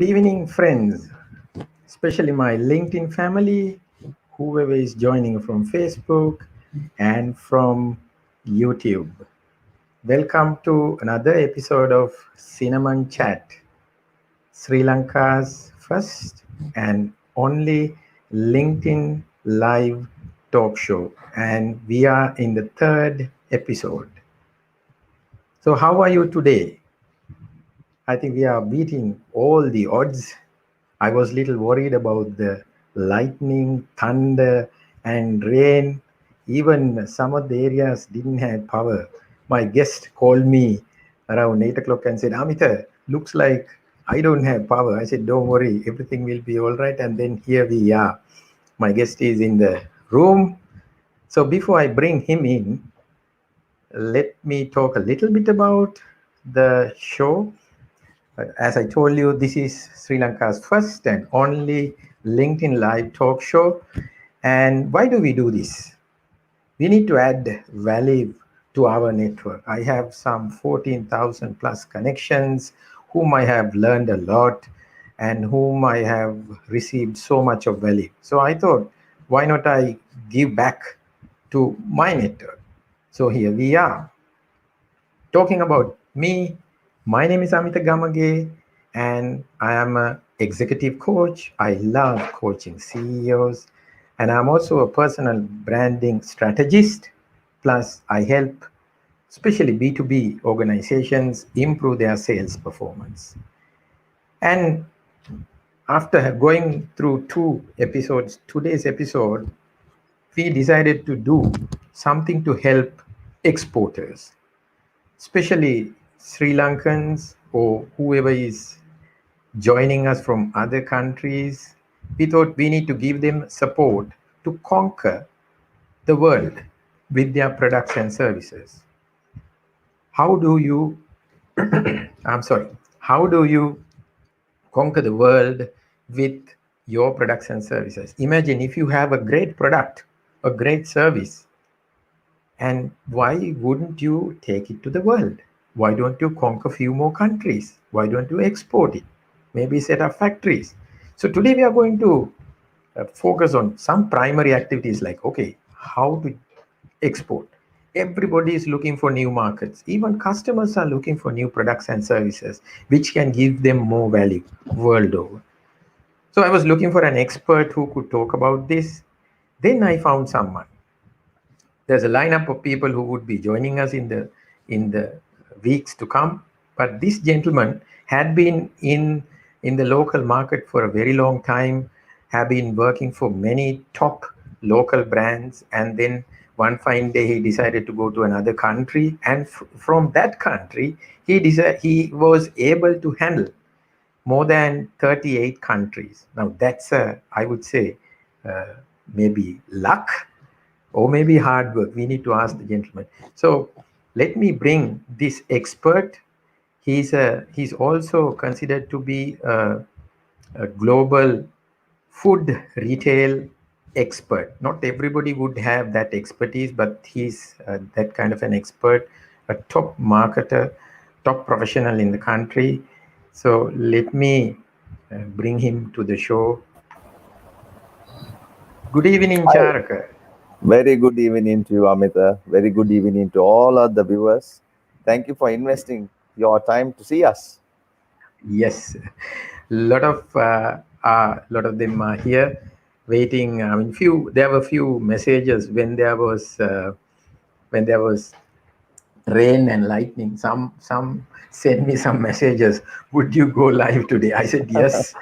Good evening, friends, especially my LinkedIn family, whoever is joining from Facebook and from YouTube. Welcome to another episode of Cinnamon Chat, Sri Lanka's first and only LinkedIn live talk show. And we are in the third episode. So, how are you today? I think we are beating all the odds. I was little worried about the lightning, thunder, and rain. Even some of the areas didn't have power. My guest called me around 8 o'clock and said, Amita, looks like I don't have power. I said, don't worry, everything will be all right. And then here we are. My guest is in the room. So before I bring him in, let me talk a little bit about the show. As I told you, this is Sri Lanka's first and only LinkedIn Live talk show. And why do we do this? We need to add value to our network. I have some 14,000 plus connections whom I have learned a lot and whom I have received so much of value. So I thought, why not I give back to my network? So here we are. Talking about me, my name is Amita Gamage, and I am an executive coach. I love coaching CEOs, and I'm also a personal branding strategist. Plus, I help especially B2B organizations improve their sales performance. And after going through two episodes, today's episode, we decided to do something to help exporters, especially Sri Lankans or whoever is joining us from other countries. We thought we need to give them support to conquer the world with their products and services. How do you, I'm sorry, how do you conquer the world with your products and services? Imagine if you have a great product, a great service, and why wouldn't you take it to the world? Why don't you conquer a few more countries? Why don't you export it? Maybe set up factories. So today we are going to focus on some primary activities like, okay, how to export. Everybody is looking for new markets. Even customers are looking for new products and services, which can give them more value world over. So I was looking for an expert who could talk about this. Then I found someone. There's a lineup of people who would be joining us in the weeks to come. But this gentleman had been in the local market for a very long time, have been working for many top local brands, and then one fine day he decided to go to another country, and from that country he was able to handle more than 38 countries. Now that's a, I would say, uh, maybe luck or maybe hard work. We need to ask the gentleman. So let me bring this expert. He's also considered to be a global food retail expert. Not everybody would have that expertise, but he's that kind of an expert, a top marketer, top professional in the country. So let me bring him to the show. Good evening, Hi. Charaka. Very good evening to you, Amita. Very good evening to all of the viewers. Thank you for investing your time to see us. Yes, lot of them are here waiting. I mean, few there were few messages when there was rain and lightning. Some sent me some messages. Would you go live today? I said yes.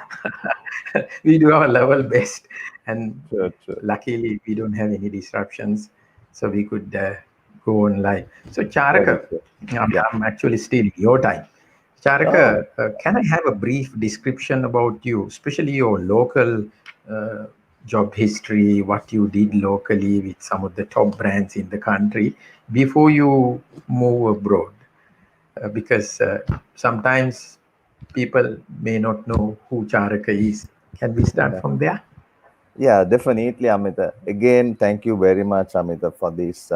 We do our level best, and Sure, sure. luckily we don't have any disruptions, so we could go on live. So Very Charaka, good. Yeah. I'm actually stealing your time. Oh, Charaka, can I have a brief description about you, especially your local uh, job history, what you did locally with some of the top brands in the country before you move abroad? Because sometimes people may not know who Charaka is. Can we start yeah. from there? Yeah, definitely, Amita. Again, thank you very much, Amita, for this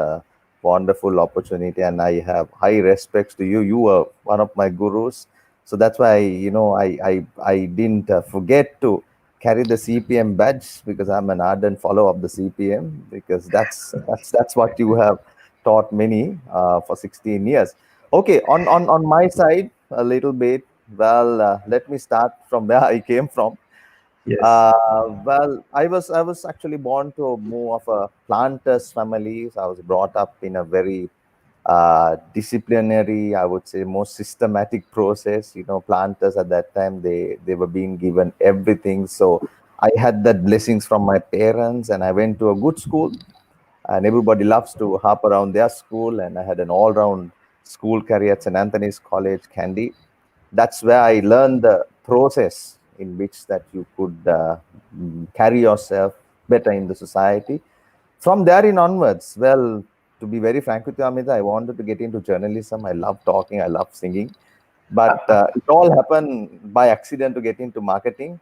wonderful opportunity. And I have high respects to you. You are one of my gurus. So that's why, I didn't forget to carry the CPM badge, because I'm an ardent follower of the CPM, because that's what you have taught many for 16 years. Okay, on my side a little bit. Well, let me start from where I came from. Yes. Well, I was actually born to more of a planter's family. So I was brought up in a very disciplinary, I would say, more systematic process. Planters at that time, they were being given everything. So I had that blessings from my parents, and I went to a good school, and everybody loves to harp around their school. And I had an all-round school career at St. Anthony's College, Kandy. That's where I learned the process in which that you could carry yourself better in the society. From there in onwards, well, to be very frank with you, Amita, I wanted to get into journalism. I love talking, I love singing, but it all happened by accident to get into marketing.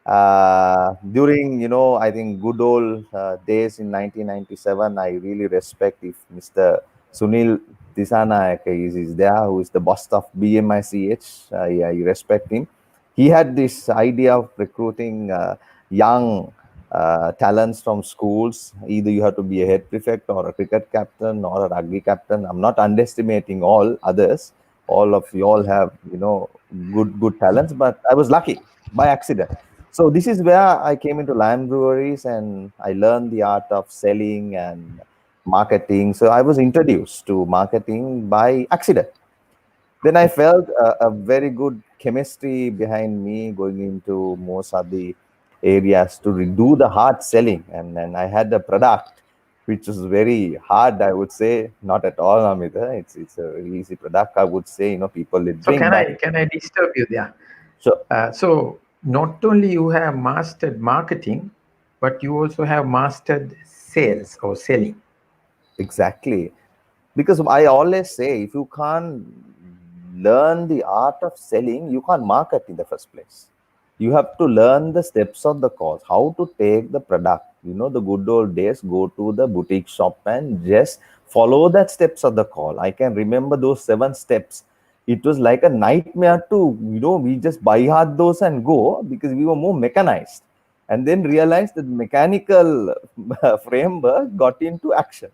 During, I think, good old days in 1997, I really respect if Mr. Sunil Tisanayak is there, who is the boss of BMICH. I respect him. He had this idea of recruiting young talents from schools. Either you have to be a head prefect or a cricket captain or a rugby captain. I'm not underestimating all others. All of you all have, good talents, but I was lucky by accident. So this is where I came into Lime Breweries, and I learned the art of selling and marketing. So I was introduced to marketing by accident. Then I felt a very good chemistry behind me going into most of the areas to do the hard selling. And then I had a product which was very hard, I would say. Not at all, Amita. It's a very easy product, I would say. People will So drink, but can I disturb you there? so So not only you have mastered marketing, but you also have mastered sales or selling. exactly. Because I always say, if you can't learn the art of selling, you can't market in the first place. You have to learn the steps of the course, how to take the product. The good old days, go to the boutique shop and just follow that steps of the call. I can remember those 7 steps. It was like a nightmare to, we just by heart those and go, because we were more mechanized. And then realized that mechanical framework got into action.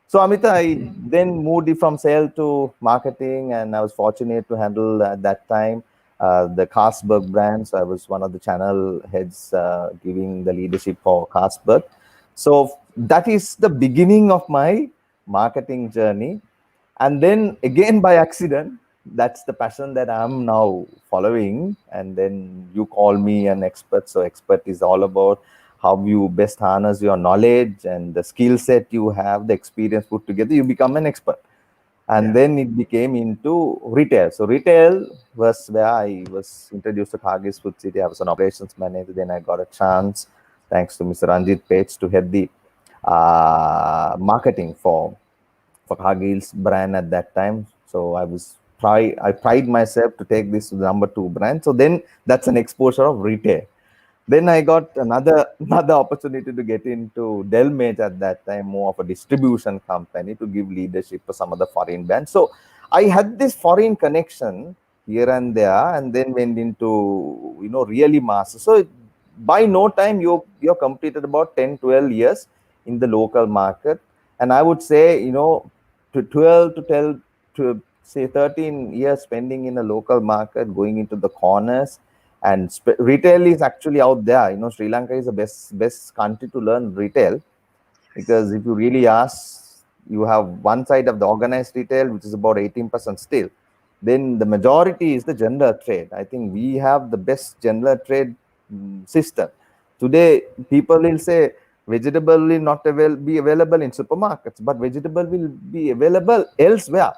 So, Amita, I then moved from sale to marketing, and I was fortunate to handle at that time the Carlsberg brand. So I was one of the channel heads giving the leadership for Carlsberg. So that is the beginning of my marketing journey. And then again by accident, that's the passion that I'm now following. And then you call me an expert. So expert is all about how you best harness your knowledge and the skill set you have, the experience put together, you become an expert. And Yeah. then it became into retail. So retail was where I was introduced to Kargis Food City. I was an operations manager. Then I got a chance, thanks to Mr. Ranjit Page, to head the marketing for Cargill's brand at that time. So I pride myself to take this to the number 2 brand. So then that's an exposure of retail. Then I got another opportunity to get into Delmage at that time, more of a distribution company, to give leadership for some of the foreign brands. So I had this foreign connection here and there, and then went into really master. So by no time you're completed about 10-12 years in the local market. And I would say, to 12 to tell to say 13 years spending in a local market, going into the corners. And retail is actually out there. Sri Lanka is the best country to learn retail, because if you really ask, you have one side of the organized retail, which is about 18% still. Then the majority is the general trade. I think we have the best general trade system. Today, people will say vegetable will not be available in supermarkets, but vegetable will be available elsewhere,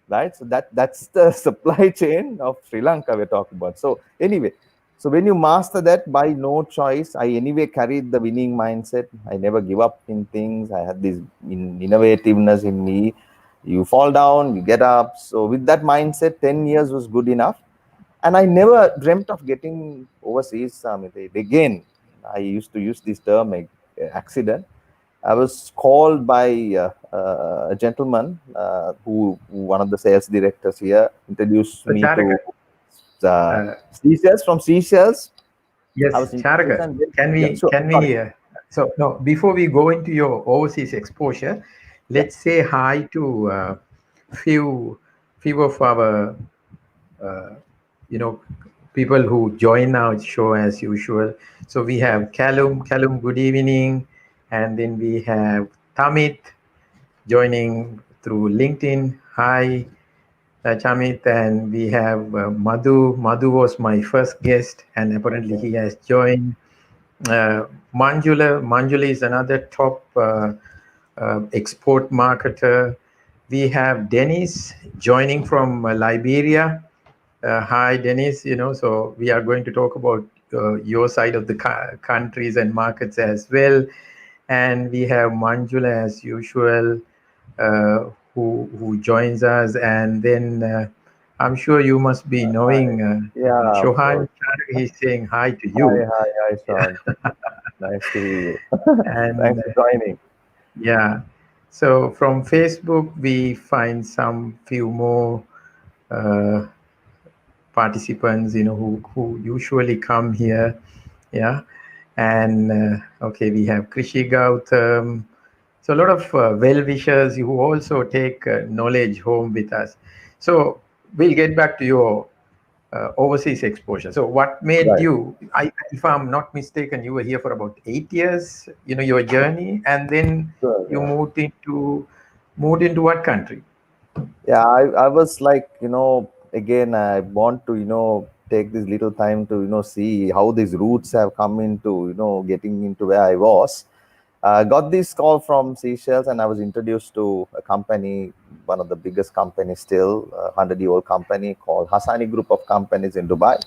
right? So that's the supply chain of Sri Lanka we're talking about. So anyway, so when you master that by no choice, I anyway carried the winning mindset. I never give up in things. I had this innovativeness in me. You fall down, you get up. So with that mindset, 10 years was good enough. And I never dreamt of getting overseas. Again, I used to use this term, accident. I was called by a gentleman who one of the sales directors here introduced So me to. Charaka, Uh, Seychelles. From Seychelles, I yes, was introduced, Charagat, and then can yeah, we, sure, can sorry, we, so no, before we go into your overseas exposure, yeah, let's say hi to few, few of our, uh, you know, people who join our show as usual. So we have Callum, good evening. And then we have Tamit joining through LinkedIn. Hi, Chamit. And we have Madhu. Madhu was my first guest, and apparently okay, he has joined. Manjula is another top export marketer. We have Dennis joining from Liberia. Hi, Dennis. So we are going to talk about your side of the countries and markets as well. And we have Manjula as usual, who joins us. And then I'm sure you must be hi, knowing yeah, of Shohan. course. He's saying hi to Hi, you. hi, hi, Yeah. Sean. Nice to hear you. And Thanks for joining. yeah. So from Facebook, we find some few more uh, participants, who usually come here. Yeah. And okay, we have Krishi Gautam. So a lot of well-wishers who also take knowledge home with us. So we'll get back to your overseas exposure. So what made Right. you, if I'm not mistaken, you were here for about 8 years, your journey, and then Sure, you yeah. moved into what country? Yeah, I was like, again, I want to, take this little time to, see how these roots have come into, getting into where I was. Got this call from Seychelles, and I was introduced to a company, one of the biggest companies still, 100-year-old company called Hassani Group of Companies in Dubai.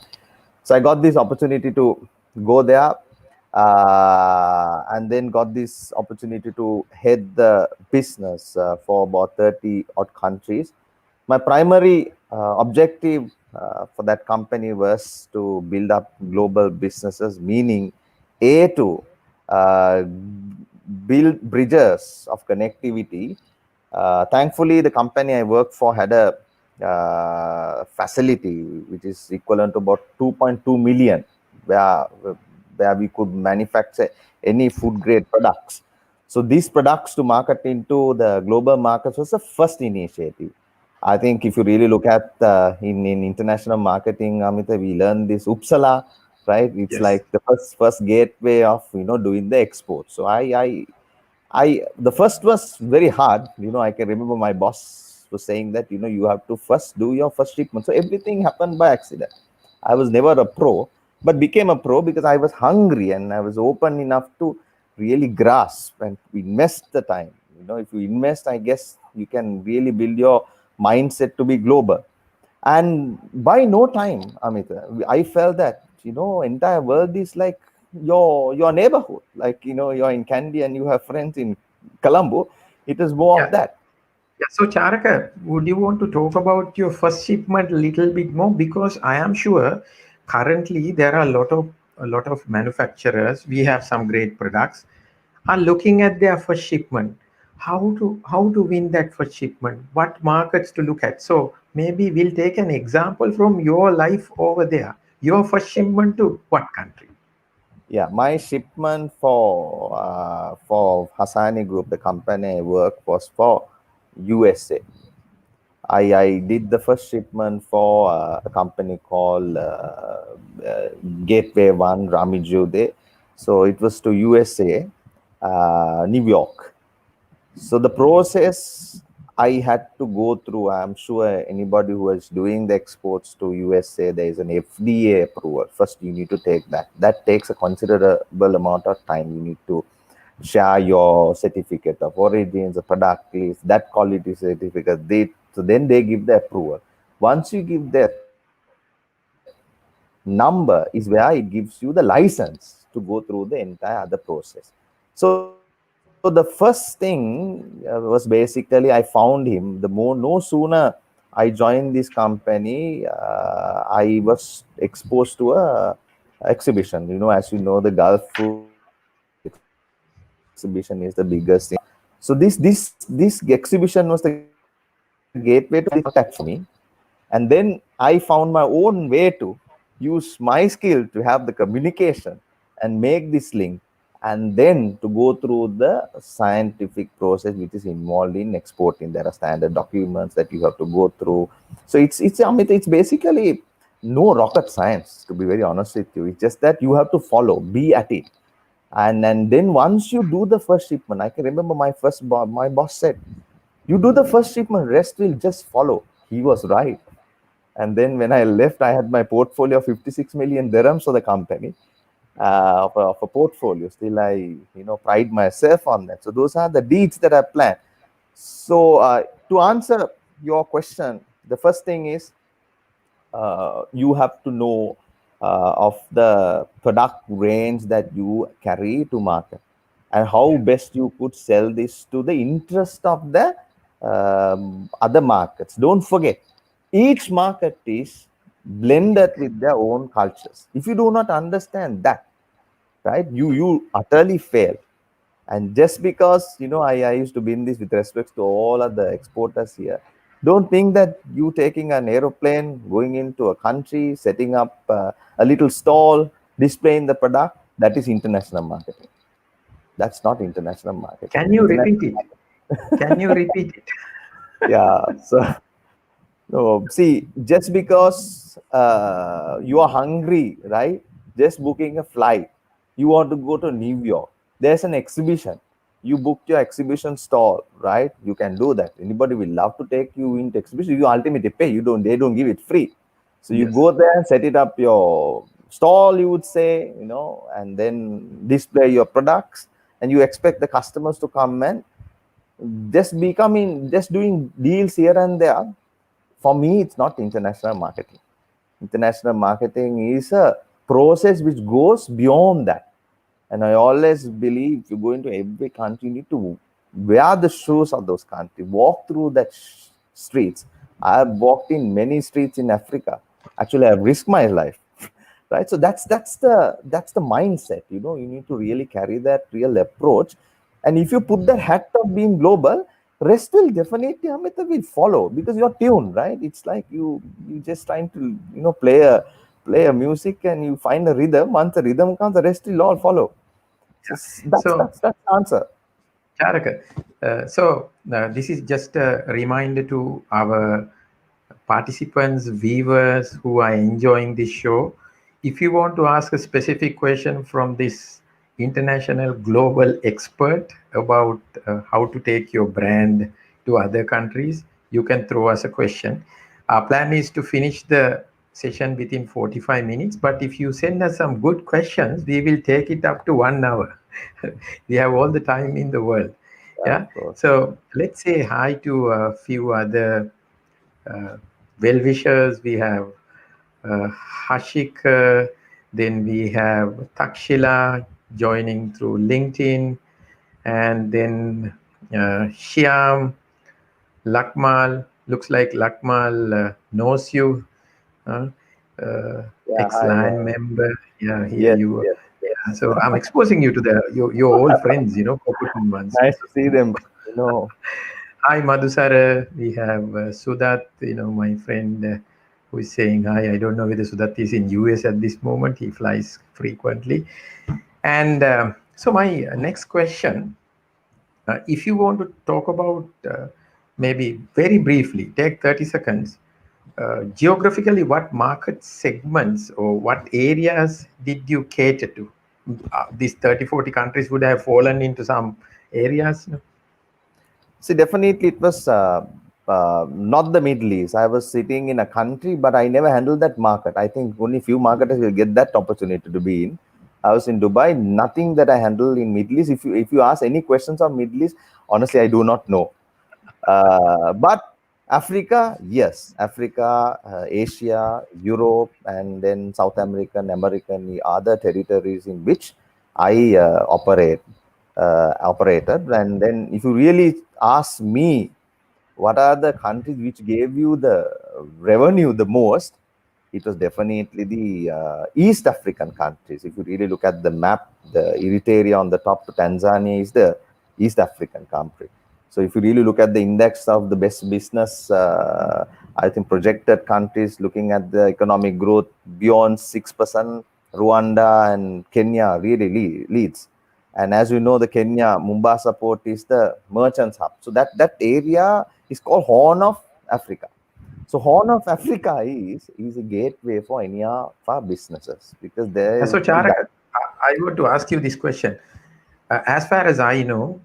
So I got this opportunity to go there, and then got this opportunity to head the business for about 30 odd countries. My primary objective for that company was to build up global businesses, meaning A, to uh, build bridges of connectivity. Thankfully, the company I work for had a facility which is equivalent to about 2.2 million, where where we could manufacture any food grade products. So these products to market into the global markets was the first initiative. I think if you really look at in international marketing, Amita, we learn this Uppsala, right? It's Yes. like the first gateway of doing the export. So the first was very hard. I can remember my boss was saying that you have to first do your first shipment. So everything happened by accident. I was never a pro, but became a pro because I was hungry and I was open enough to really grasp and invest the time. If you invest, I guess you can really build your mindset to be global. And by no time, Amita, I felt that entire world is like your neighborhood. Like you're in Kandy and you have friends in Colombo. It is more of Yeah. that. Yeah, so Charaka, would you want to talk about your first shipment a little bit more? Because I am sure currently there are a lot of manufacturers. We have some great products are looking at their first shipment. How to win that first shipment? What markets to look at? So maybe we'll take an example from your life over there. Your first shipment to what country? Yeah, my shipment for Hassani Group, the company I work, was for USA. I did the first shipment for a company called Gateway One Ramijude. So it was to USA, New York. So the process I had to go through, I'm sure anybody who is doing the exports to USA, there is an FDA approval. First, you need to take that. That takes a considerable amount of time. You need to share your certificate of origins, the product list, that quality certificate. So then they give the approval. Once you give that number, is where it gives you the license to go through the entire other process. So the first thing was basically I found him. No sooner I joined this company, I was exposed to a exhibition. As you know, the Gulf Food Exhibition is the biggest in Asia. So this exhibition was the gateway to my first contact for me. And then I found my own way to use my skill to have the communication and make this link, and then to go through the scientific process which is involved in exporting. There are standard documents that you have to go through. So it's Amit, it's basically no rocket science, to be very honest with you. It's just that you have to follow, be at it. And then once you do the first shipment, I can remember my boss said, you do the first shipment, rest will just follow. He was right. And then when I left, I had my portfolio of 56 million dirhams for the company, of a portfolio. Still, I pride myself on that. So those are the deeds that I plan. So to answer your question, the first thing is, you have to know of the product range that you carry to market, and how best you could sell this to the interest of the other markets. Don't forget, each market is blended with their own cultures. If you do not understand that, right, you utterly fail. And just because, I used to be in this with respect to all of the exporters here, don't think that you taking an aeroplane, going into a country, setting up a little stall, displaying the product, that is international marketing. That's not international marketing. Can you International repeat it? Can you repeat it? Yeah. So, no, see, just because you are hungry, right? Just booking a flight, you want to go to New York. There's an exhibition. You booked your exhibition stall, right? You can do that. Anybody will love to take you into exhibition. You ultimately pay. You don't. They don't give it free. So you Yes. go there and set it up your stall, you would say, and then display your products, and you expect the customers to come and just doing deals here and there. For me, it's not international marketing. International marketing is a process which goes beyond that. And I always believe if you go into every country, you need to wear the shoes of those countries, walk through that streets. I have walked in many streets in Africa. Actually, I've risked my life. Right. So that's the mindset. You need to really carry that real approach. And if you put that hat of being global, rest will definitely, Amita, will follow, because you're tuned, right? It's like you just trying to play a music, and you find a rhythm. Once the rhythm comes, the rest will all follow. So that's So, that's that's the answer. Charaka, this is just a reminder to our participants, viewers who are enjoying this show. If you want to ask a specific question from this international global expert about how to take your brand to other countries, you can throw us a question. Our plan is to finish the session within 45 minutes, but if you send us some good questions, we will take it up to 1 hour. We have all the time in the world. Yeah, Yeah. of course. So let's say hi to a few other uh, well wishers. We have Hashik, then we have Takshila joining through LinkedIn, and then Shyam, Lakmal. Looks like Lakmal knows you, uh, uh, Yeah, hi. ex-line member. Yeah, here Yes, you. yes, Yeah, yes. so I'm exposing you to your old friends, forgotten ones. Nice to see them. You know, Hi, Madhusara. We have Sudat, my friend who is saying hi. I don't know whether Sudat is in US at this moment. He flies frequently. And so my next question, if you want to talk about maybe very briefly, take 30 seconds, geographically, what market segments or what areas did you cater to? These 30, 40 countries would have fallen into some areas. see, definitely it was not the Middle East. I was sitting in a country, but I never handled that market. I think only few marketers will get that opportunity to be in. I was in Dubai. Nothing that I handled in Middle East. If you ask any questions on Middle East, honestly, I do not know. But Africa, yes, Africa, Asia, Europe, and then South American, the other territories in which I operated. And then, if you really ask me, what are the countries which gave you the revenue the most? It was definitely the East African countries. If you really look at the map, the Eritrea on the top to Tanzania is the East African country. So if you really look at the index of the best business, I think projected countries looking at the economic growth beyond 6%, Rwanda and Kenya really leads. And as you know, the Kenya Mombasa port is the merchants hub. So that area is called Horn of Africa. So Horn of Africa is a gateway for any of our businesses because there is So, Charak, I want to ask you this question. As far as I know,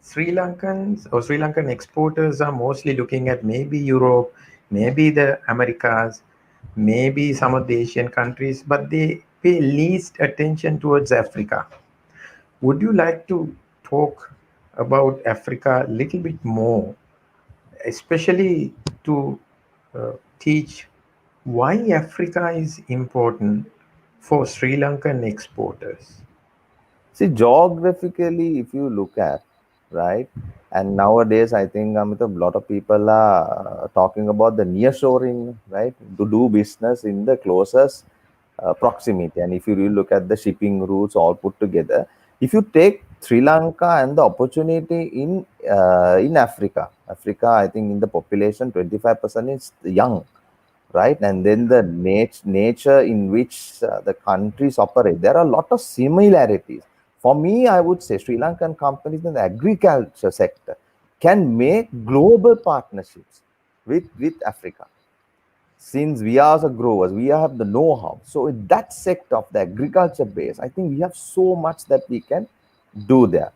Sri Lankans or Sri Lankan exporters are mostly looking at maybe Europe, maybe the Americas, maybe some of the Asian countries, but they pay least attention towards Africa. Would you like to talk about Africa a little bit more, especially to teach why Africa is important for Sri Lankan exporters? See, geographically, if you look at, right, and nowadays I think a lot of people are talking about the nearshoring, right, to do business in the closest proximity. And if you really look at the shipping routes all put together, if you take Sri Lanka and the opportunity in Africa, I think in the population 25% is young, right? And then the nature in which the countries operate, there are a lot of similarities. For me, I would say Sri Lankan companies in the agriculture sector can make global partnerships with Africa. Since we are the growers, we have the know-how. So in that sector of the agriculture base, I think we have so much that we can do there.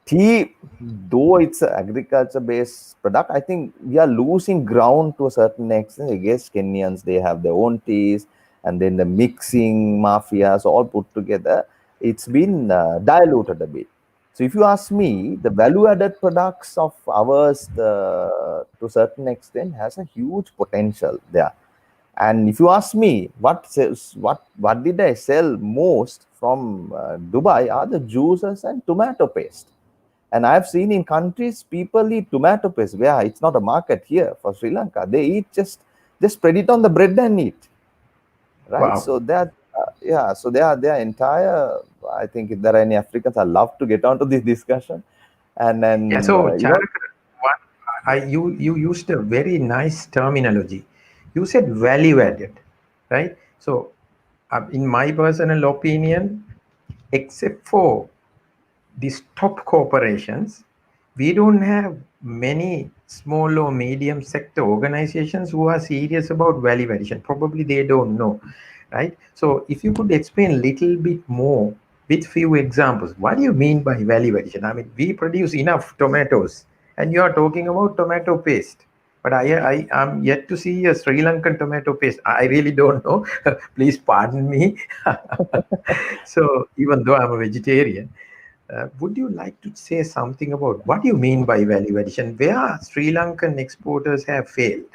Tea, though it's an agriculture-based product, I think we are losing ground to a certain extent. I guess Kenyans, they have their own teas, and then the mixing mafias all put together. It's been diluted a bit. So if you ask me, the value-added products of ours, to a certain extent, has a huge potential there. And if you ask me, what did I sell most from Dubai are the juices and tomato paste. And I've seen in countries people eat tomato paste where it's not a market here for Sri Lanka. They eat just spread it on the bread and eat, right? Wow. So that yeah, so their entire. I think if there are any Africans, I love to get onto this discussion, and Yeah, then so you know, Charak, what you used a very nice terminology. You said value added, right? So, in my personal opinion, except for these top corporations, we don't have many small or medium sector organizations who are serious about value addition. Probably they don't know, right? So if you could explain a little bit more with few examples, what do you mean by value addition? I mean, we produce enough tomatoes, and you are talking about tomato paste. But I am yet to see a Sri Lankan tomato paste. I really don't know. Please pardon me. So even though I'm a vegetarian, would you like to say something about what you mean by value addition? Where Sri Lankan exporters have failed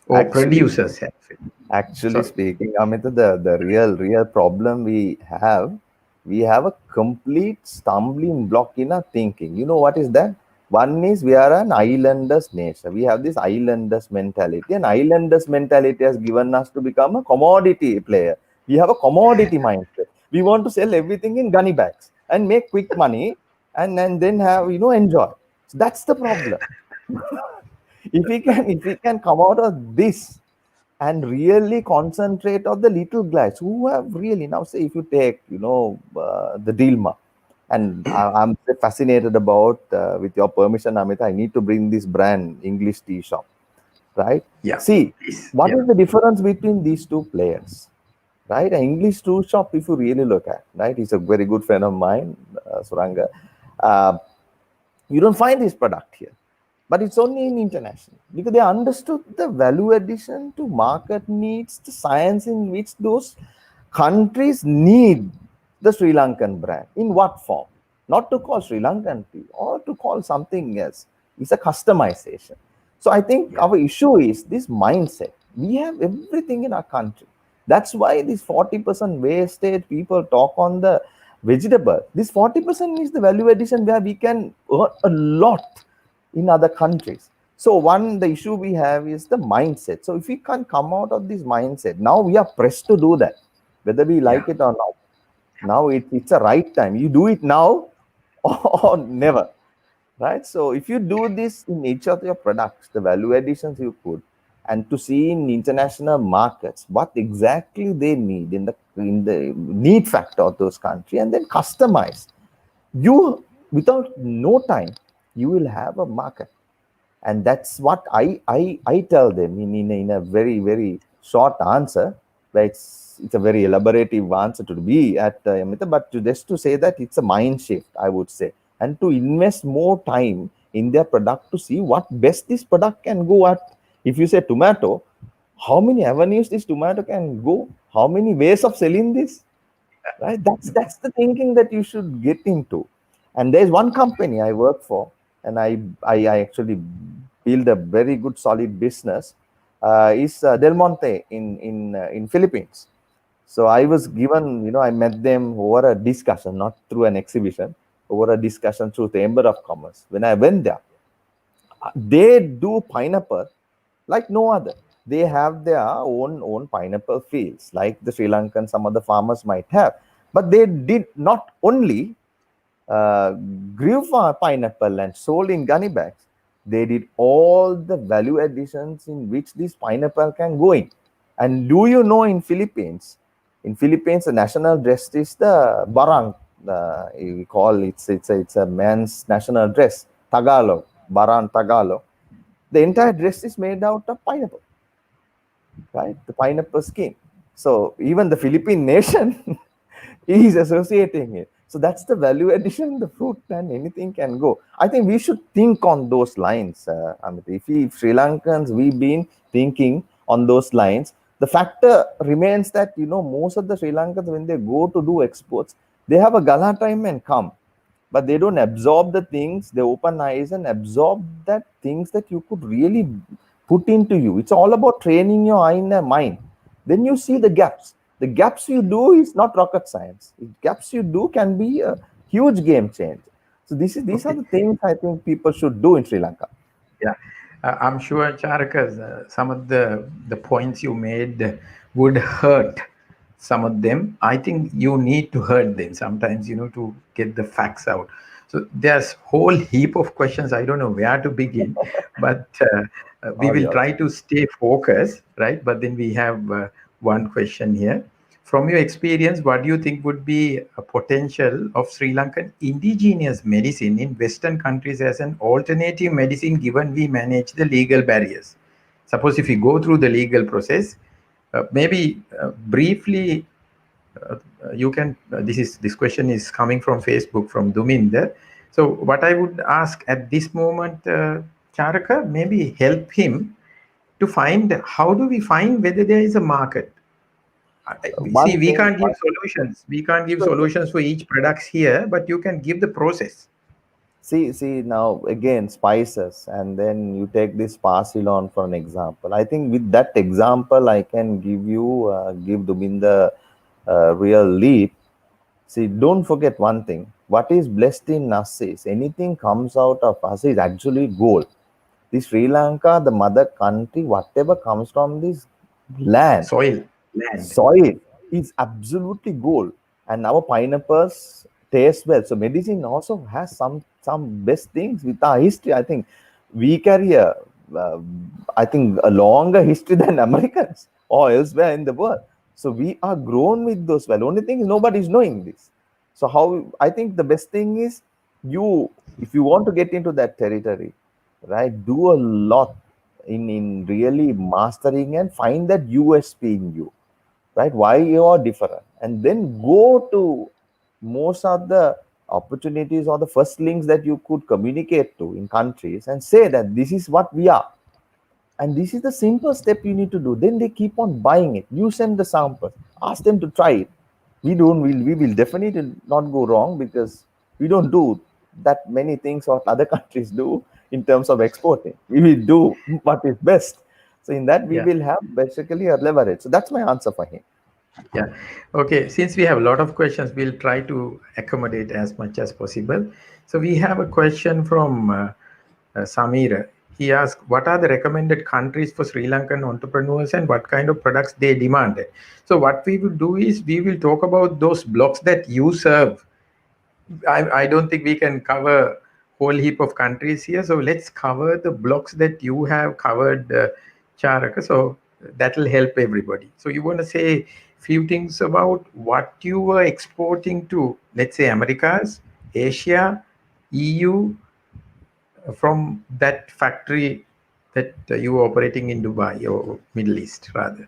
or actually producers have failed? Actually Sorry. speaking, Amita, the real problem we have a complete stumbling block in our thinking. You know what is that? One is we are an islanders nation. We have this islanders mentality, and islanders mentality has given us to become a commodity player. We have a commodity mindset. We want to sell everything in gunny bags and make quick money, and then have enjoy. So that's the problem. If we can come out of this and really concentrate on the little guys who have really now say if you take the Dilma, and I'm fascinated about with your permission, Amit, I need to bring this brand English tea shop, right? Yeah, See, please. what Yeah, is the difference between these two players, right? An English tea shop, if you really look at, right, he's a very good friend of mine, Suranga. uh, you don't find this product here, but it's only in international because they understood the value addition to market needs, the science in which those countries need the Sri Lankan brand. In what form? Not to call Sri Lankan tea or to call something else. It's a customization. So I think yeah, our issue is this mindset. We have everything in our country. That's why this 40% wastage people talk on the vegetable. This 40% is the value addition where we can earn a lot in other countries. So one, the issue we have is the mindset. So if we can't come out of this mindset, now we are pressed to do that, whether we yeah. like it or not. Now it's a right time. You do it now or never. right? So if you do this in each of your products, the value additions you put, and to see in international markets what exactly they need in the need factor of those country, and then customize, you without no time you will have a market. And that's what I tell them in a very very short answer. But it's a very elaborative answer to be at Amita, but just to say that it's a mind shift, I would say, and to invest more time in their product to see what best this product can go at. If you say tomato, how many avenues this tomato can go, how many ways of selling this, right? That's the thinking that you should get into. And there's one company I work for, and I actually build a very good solid business, is Del Monte in Philippines. So I was given, I met them over a discussion, not through an exhibition, over a discussion through the Chamber of Commerce. When I went there, they do pineapple like no other. They have their own pineapple fields, like the Sri Lankan some other farmers might have. But they did not only uh, grew for pineapple and sold in gunny bags. They did all the value additions in which this pineapple can go in. And do you know in Philippines, the national dress is the barang. We call it's a man's national dress, Tagalog, barang Tagalog. The entire dress is made out of pineapple, right? The pineapple skin. So even the Philippine nation is associating it. So that's the value addition, the fruit, and anything can go. I think we should think on those lines, Amit. If Sri Lankans, we've been thinking on those lines, the factor remains that, most of the Sri Lankans, when they go to do exports, they have a gala time and come, but they don't absorb the things. They open eyes and absorb that things that you could really put into you. It's all about training your eye and mind. Then you see the gaps. The gaps you do is not rocket science. The gaps you do can be a huge game change. So these are Okay. the things I think people should do in Sri Lanka. Yeah, I'm sure, Charakas, some of the points you made would hurt some of them. I think you need to hurt them sometimes, to get the facts out. So there's whole heap of questions. I don't know where to begin, but we All will yours. try to stay focused, right? But then we have one question here. From your experience, what do you think would be a potential of Sri Lankan indigenous medicine in Western countries as an alternative medicine given we manage the legal barriers? Suppose if we go through the legal process, maybe briefly, you can. This question is coming from Facebook from Duminder. So what I would ask at this moment, Charaka, maybe help him to find how do we find whether there is a market. See, One we thing. can't give solutions. We can't give So, solutions for each products here, but you can give the process. see now again spices, and then you take this parsley on for an example. I think with that example, I can give Duminder real lead. See, don't forget one thing. What is blessed in us is anything comes out of us is actually gold. The Sri Lanka, the mother country, whatever comes from this land, Soil, land. soil is absolutely gold, and our pineapples taste well. So medicine also has some best things with our history. I think we carry uh, I think a longer history than Americans or elsewhere in the world. So we are grown with those well. Only thing is nobody is knowing this. So how I think the best thing is, you if you want to get into that territory, right, do a lot in really mastering and find that USP in you, right? Why you are different, and then go to most of the opportunities or the first links that you could communicate to in countries and say that this is what we are, and this is the simple step you need to do. Then they keep on buying it. You send the samples, ask them to try it. We will definitely not go wrong, because we don't do that many things what other countries do in terms of exporting. We will do what is best. So in that we Yeah, will have basically a leverage. So that's my answer for him. yeah. Okay, since we have a lot of questions, we'll try to accommodate as much as possible. So we have a question from Samir. He asked, what are the recommended countries for Sri Lankan entrepreneurs and what kind of products they demand? So what we will do is we will talk about those blocks that you serve. I don't think we can cover whole heap of countries here. So let's cover the blocks that you have covered, Charaka. So that'll help everybody. So you want to say few things about what you were exporting to, let's say Americas, Asia, EU, from that factory that you were operating in Dubai or Middle East rather.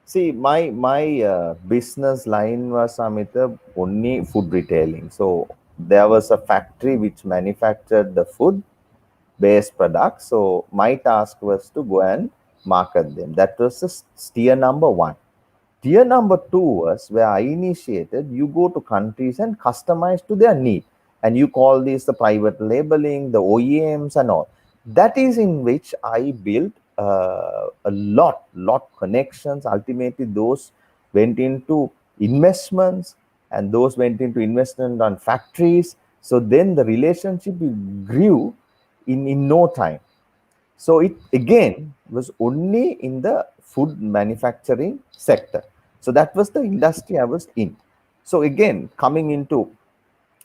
See, my business line was, Amita, only food retailing. So there was a factory which manufactured the food based products. So my task was to go and market them. That was the tier number one. Tier number two was where I initiated. You go to countries and customize to their need, and you call this the private labeling, the OEMs, and all. That is in which I built a lot connections. Ultimately, those went into investments, and those went into investment on factories. So then the relationship grew in no time. So it again was only in the food manufacturing sector. So that was the industry I was in. So again, coming into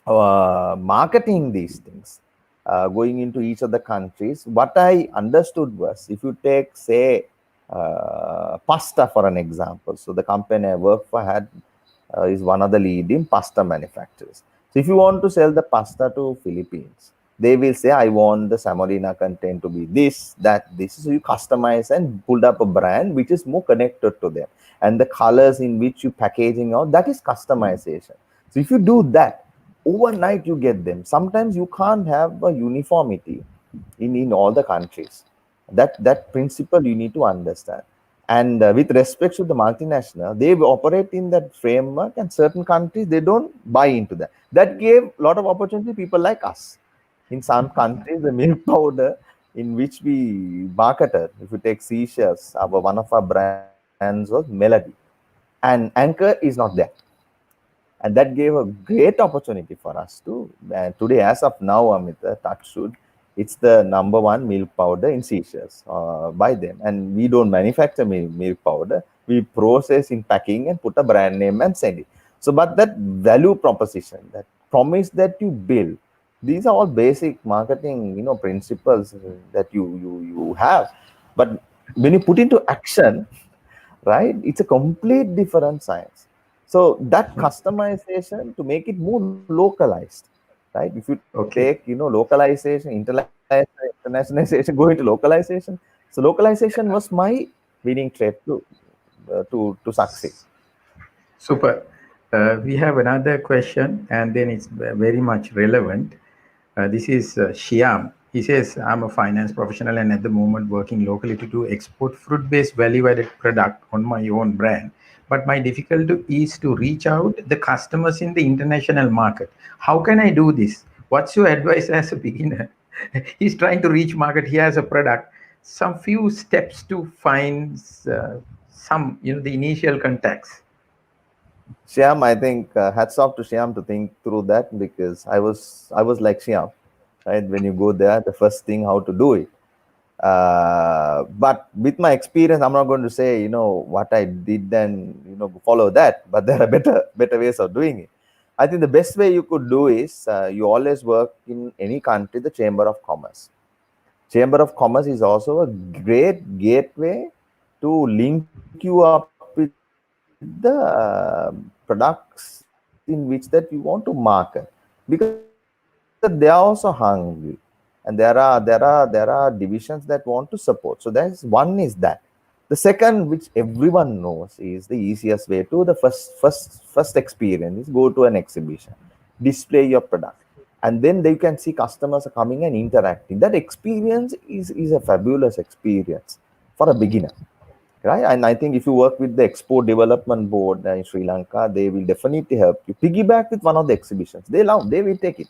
marketing these things, going into each of the countries, what I understood was, if you take, say, pasta for an example. So the company I work for had is one of the leading pasta manufacturers. So if you want to sell the pasta to Philippines, they will say, I want the semolina content to be this, that, this. So you customize and pull up a brand which is more connected to them. And the colors in which you packaging out, that is customization. So if you do that, overnight you get them. Sometimes you can't have a uniformity in all the countries. That principle you need to understand. And with respect to the multinational, they operate in that framework, and certain countries they don't buy into that. That gave a lot of opportunity to people like us. In some countries, the milk powder in which we marketed, if you take Seychelles, one of our brands was Melody, and Anchor is not there. And that gave a great opportunity for us to. And today, as of now, Amita, touchwood, it's the number one milk powder in Seychelles by them. And we don't manufacture milk powder. We process in packing and put a brand name and send it. So, but that value proposition, that promise that you build, these are all basic marketing, principles that you have. But when you put into action, right, it's a complete different science. So that customization to make it more localized, right? If you take, Okay. localization, internationalization, go into localization. So localization was my winning trait to succeed. Super. We have another question, and then it's very much relevant. This is Shyam. He says, I'm a finance professional and at the moment working locally to do export fruit based value added product on my own brand. But my difficulty is to reach out the customers in the international market. How can I do this? What's your advice as a beginner? He's trying to reach market. He has a product. Some few steps to find some, the initial contacts. Shyam, I think hats off to Shyam to think through that, because I was like Shyam, right? When you go there, the first thing how to do it. But with my experience, I'm not going to say what I did and follow that. But there are better ways of doing it. I think the best way you could do is you always work in any country, the Chamber of Commerce. Chamber of Commerce is also a great gateway to link you up with the products in which that you want to market, because they are also hungry, and there are divisions that want to support. So that's one is that. The second, which everyone knows, is the easiest way to the first experience is go to an exhibition, display your product, and then they can see customers are coming and interacting. That experience is a fabulous experience for a beginner, right? And I think if you work with the Export Development Board in Sri Lanka, they will definitely help you piggyback with one of the exhibitions. They will take it,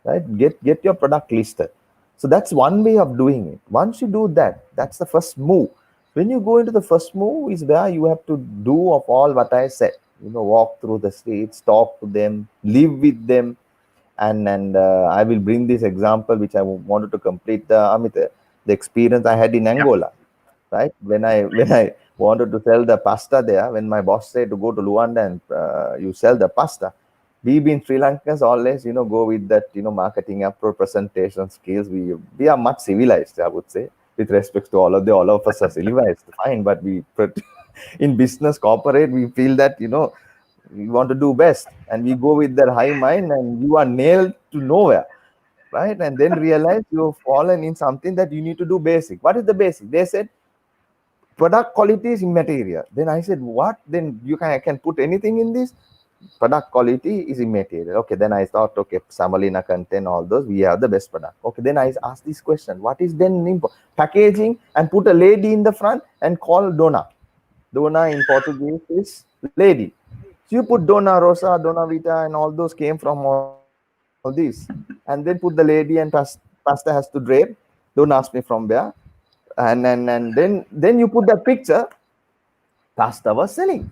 right? Get your product listed. So that's one way of doing it. Once you do that, that's the first move. When you go into the first move is where you have to do of all what I said. Walk through the streets, talk to them, live with them. And I will bring this example which I wanted to complete the Amit, the experience I had in Yeah. Angola, right? When I wanted to sell the pasta there, when my boss said to go to Luanda and you sell the pasta, We being Sri Lankans always, go with that, marketing approach, presentation skills. We are much civilized, I would say, with respect to all of us are civilized, fine, but in business, corporate, we feel that, we want to do best, and we go with that high mind, and you are nailed to nowhere, right? And then realize you've fallen in something that you need to do basic. What is the basic? They said product quality is immaterial. Then I said, what? Then I can put anything in this? Product quality is immaterial. Okay, then I thought, okay, Samalina content, all those, we have the best product. Okay, then I asked this question, what is then packaging, and put a lady in the front and call Dona. Dona in Portuguese is lady. So you put Dona Rosa, Dona Vita, and all those came from all these. And then put the lady, and pasta has to drape. Don't ask me from where. And then you put that picture, pasta was selling,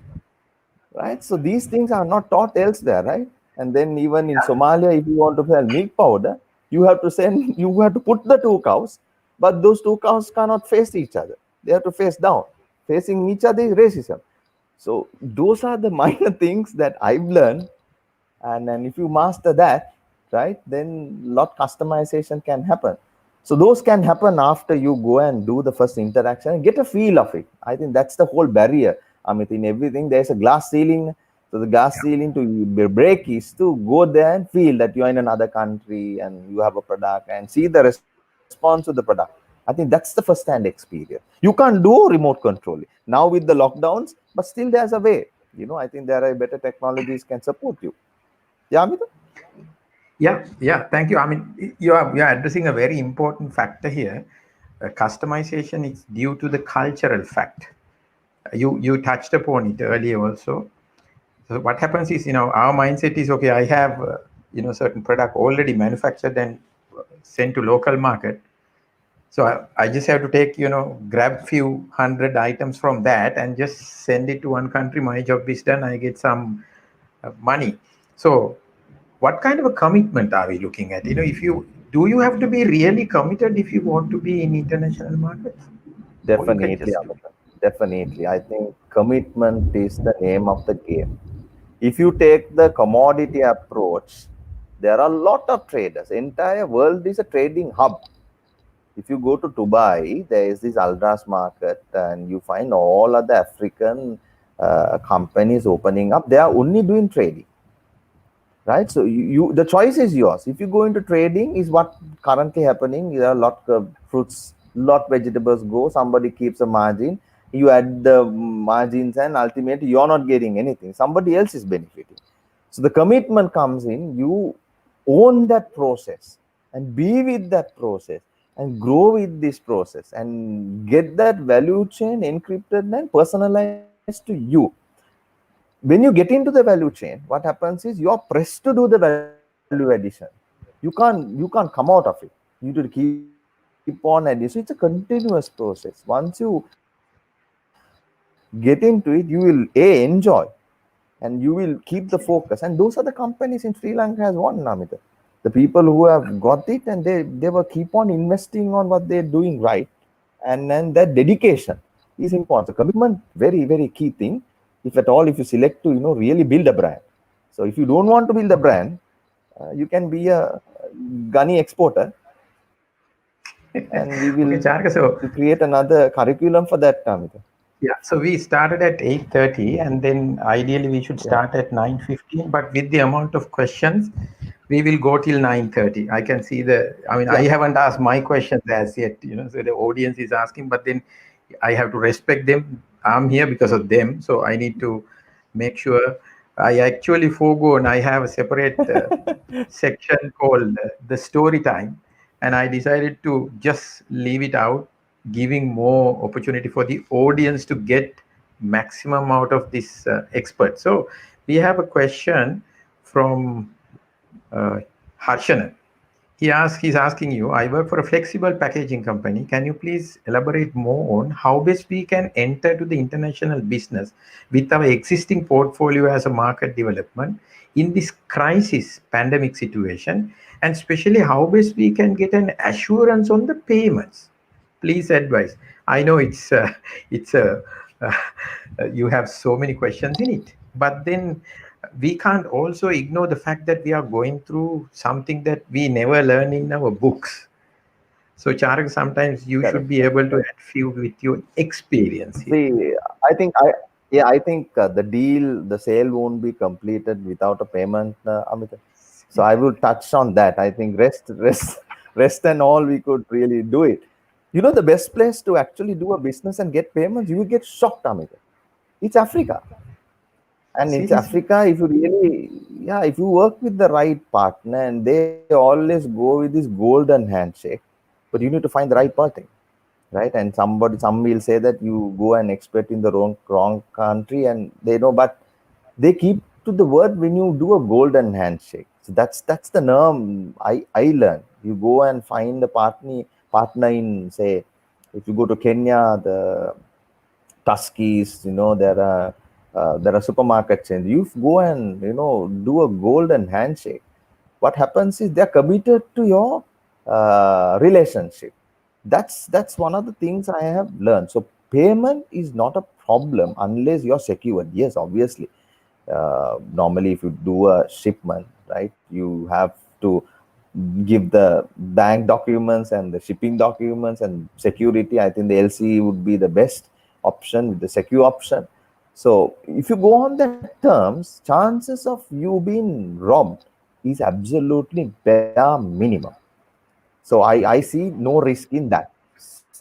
right? So these things are not taught elsewhere, right? And then even in Somalia, if you want to sell milk powder, you have to put the two cows, but those two cows cannot face each other. They have to face down. Facing each other is racism. So those are the minor things that I've learned, and then if you master that, right, then lot customization can happen. So those can happen after you go and do the first interaction and get a feel of it. I think that's the whole barrier. I mean, in everything there's a glass ceiling. So the glass ceiling to break is to go there and feel that you're in another country and you have a product and see the response of the product. I think that's the first hand experience. You can't do remote control now with the lockdowns, but still there's a way. I think there are better technologies can support you. Yeah, Amita? Yeah, thank you. I mean, you are addressing a very important factor here. Customization is due to the cultural fact. You touched upon it earlier also. So what happens is, our mindset is okay. I have certain product already manufactured and sent to local market. So I just have to take, grab few hundred items from that and just send it to one country. My job is done. I get some money. So what kind of a commitment are we looking at? If you do, you have to be really committed if you want to be in international markets, or you can Definitely, just do it. Amita. Definitely. I think commitment is the name of the game. If you take the commodity approach, there are a lot of traders. Entire world is a trading hub. If you go to Dubai, there is this Aldras market, and you find all other African companies opening up. They are only doing trading, right? So the choice is yours. If you go into trading, is what currently happening. There are a lot of fruits, lot vegetables go. Somebody keeps a margin. You add the margins, and ultimately you're not getting anything. Somebody else is benefiting. So the commitment comes in. You own that process and be with that process and grow with this process and get that value chain encrypted and personalized to you. When you get into the value chain, what happens is you're pressed to do the value addition. You can't come out of it. You need to keep on adding. So it's a continuous process. Once you get into it, you will enjoy, and you will keep the focus. And those are the companies in Sri Lanka has won, Namita. The people who have got it, and they were keep on investing on what they're doing right. And then that dedication is important. So commitment, very, very key thing. If at all, if you select to, really build a brand. So if you don't want to build a brand, you can be a gunny exporter, and we will Okay, Charka. So create another curriculum for that, Namita. yeah, so we started at 8:30, and then ideally we should Yeah, start at 9:15. But with the amount of questions, we will go till 9:30. I can see the. I mean, I yeah. haven't asked my questions as yet. So the audience is asking, but then I have to respect them. I'm here because of them, so I need to make sure I actually forego, and I have a separate section called the story time, and I decided to just leave it out, giving more opportunity for the audience to get maximum out of this expert. So we have a question from Harshana. He's asking you, I work for a flexible packaging company. Can you please elaborate more on how best we can enter to the international business with our existing portfolio as a market development in this crisis pandemic situation, and especially how best we can get an assurance on the payments? Please advise. I know it's a you have so many questions in it, but then we can't also ignore the fact that we are going through something that we never learn in our books. So, Charak, sometimes you should Correct. be able to add few with your experience here. See, I think I think the deal, the sale won't be completed without a payment, Amit. So I will touch on that. I think rest and all we could really do it. You know, the best place to actually do a business and get payments, you will get shocked, Amit. It's Africa. And it's Seriously. Africa, if you really, yeah, if you work with the right partner and they always go with this golden handshake, but you need to find the right party, right? And some will say that you go and expect in the wrong country, and they know, but they keep to the word when you do a golden handshake. So that's the norm. I learned. You go and find a partner in, say, if you go to Kenya, the Tuskies, there are supermarket chains. You go and do a golden handshake. What happens is they're committed to your relationship. That's one of the things I have learned. So payment is not a problem unless you're secured. Yes, obviously. Normally, if you do a shipment, right, you have to give the bank documents and the shipping documents and security. I think the LC would be the best option, the secure option. So if you go on that terms, chances of you being robbed is absolutely bare minimum. So I see no risk in that.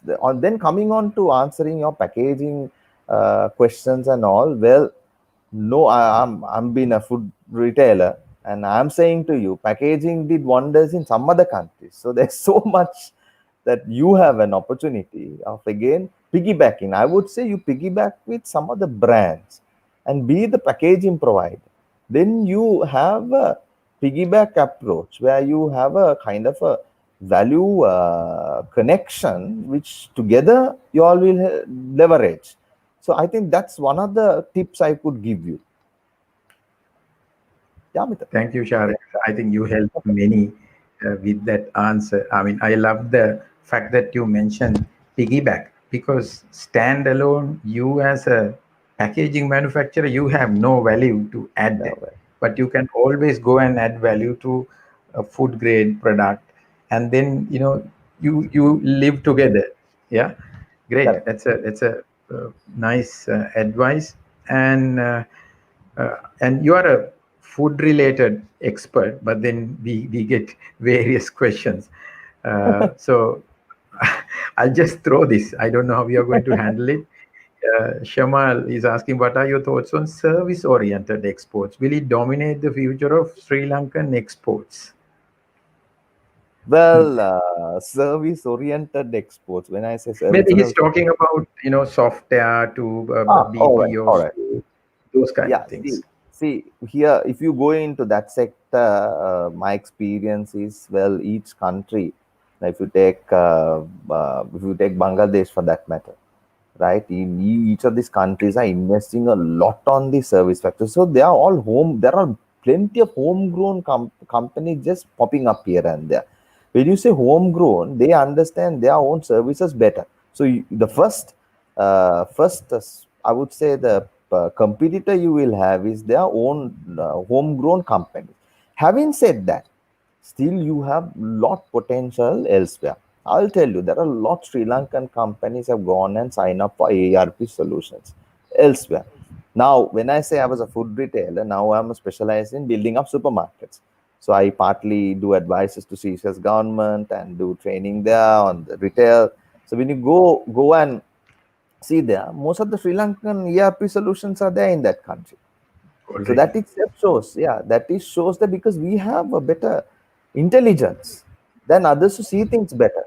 Then coming on to answering your packaging questions and all, well, no, I'm being a food retailer, and I'm saying to you, packaging did wonders in some other countries. So there's so much that you have an opportunity of again piggybacking. I would say you piggyback with some of the brands and be the packaging provider. Then you have a piggyback approach where you have a kind of a value connection, which together you all will leverage. So I think that's one of the tips I could give you. Yeah, Mita. Thank you, Sharik. I think you helped many with that answer. I mean, I love the fact that you mentioned piggyback because standalone, you as a packaging manufacturer, you have no value to Yeah, add, well, but you can always go and add value to a food grade product, and then you live together. Yeah, great. correct. That's a nice advice, and. And you are a food related expert, but then we get various questions. So I'll just throw this. I don't know how we are going to handle it. Shamal is asking, what are your thoughts on service oriented exports? Will it dominate the future of Sri Lankan exports? Hmm. Well, service oriented exports. When I say service, Maybe he's talking about software to all BPOs right. to those kind of Yeah, things. see here, if you go into that sector, my experience is, well, each country, if you take Bangladesh for that matter, right? In each of these countries are investing a lot on the service factor. So they are all home. There are plenty of homegrown companies just popping up here and there. When you say homegrown, they understand their own services better. So the I would say the competitor you will have is their own homegrown company. Having said that, still you have lot potential elsewhere. I'll tell you, there are a lot Sri Lankan companies have gone and signed up for ARP solutions elsewhere. Now, when I say I was a food retailer, now I'm specialized in building up supermarkets. So I partly do advices to Seychelles government and do training there on the retail. So when you go and see there, most of the Sri Lankan ERP solutions are there in that country. So Already. that itself shows, yeah, that is shows that because we have a better intelligence than others to see things better.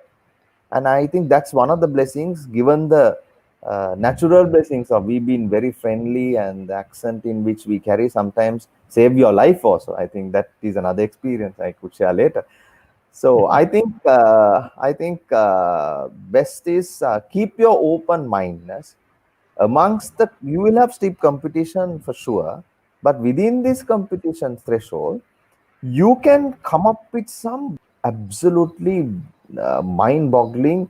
And I think that's one of the blessings, given the natural blessings of we being very friendly and the accent in which we carry sometimes save your life also. I think that is another experience I could share later. So I think best is keep your open mindedness amongst the, you will have steep competition for sure, but within this competition threshold you can come up with some absolutely mind-boggling